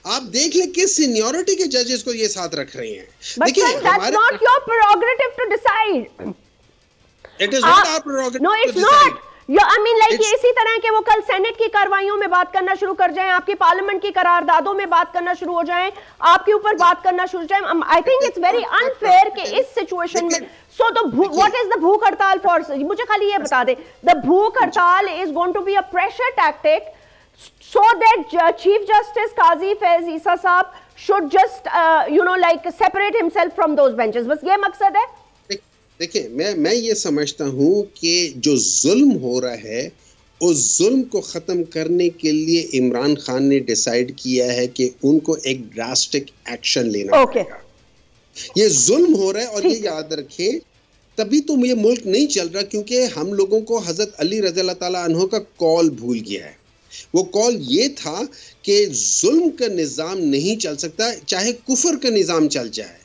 आप देख ले किस सीनियरिटी के जजेस को ये साथ रख रहे हैं। But sir, that's not your prerogative to decide. It is not our prerogative. No, it's not. I mean, like इसी तरह के वो कल सेनेट की कार्रवाइयों में बात करना शुरू कर जाएं, आपकी पार्लियामेंट की करारदादों में बात करना शुरू हो जाएं, आपके ऊपर बात करना शुरू हो जाएं। I think it's very unfair कि इस सिचुएशन में so the what is the भूख हड़ताल for? मुझे खाली ये बता दे, the भूख हड़ताल is going to be a pressure tactic so that Chief Justice Qazi Faiz Issa साहब should just like separate himself from those benches. बस ये मकसद है। देखिए मैं ये समझता हूँ कि जो जुल्म हो रहा है उस जुल्म को खत्म करने के लिए इमरान खान ने डिसाइड किया है कि उनको एक ड्रास्टिक एक्शन लेना पड़ेगा। ये जुल्म हो रहा है और ये याद रखें तभी तो ये मुल्क नहीं चल रहा क्योंकि हम लोगों को हजरत अली रज़ी अल्लाह ताला अन्हु का कॉल भूल गया है। वो कॉल ये था कि जुल्म का निज़ाम नहीं चल सकता चाहे कुफर का निज़ाम चल जाए।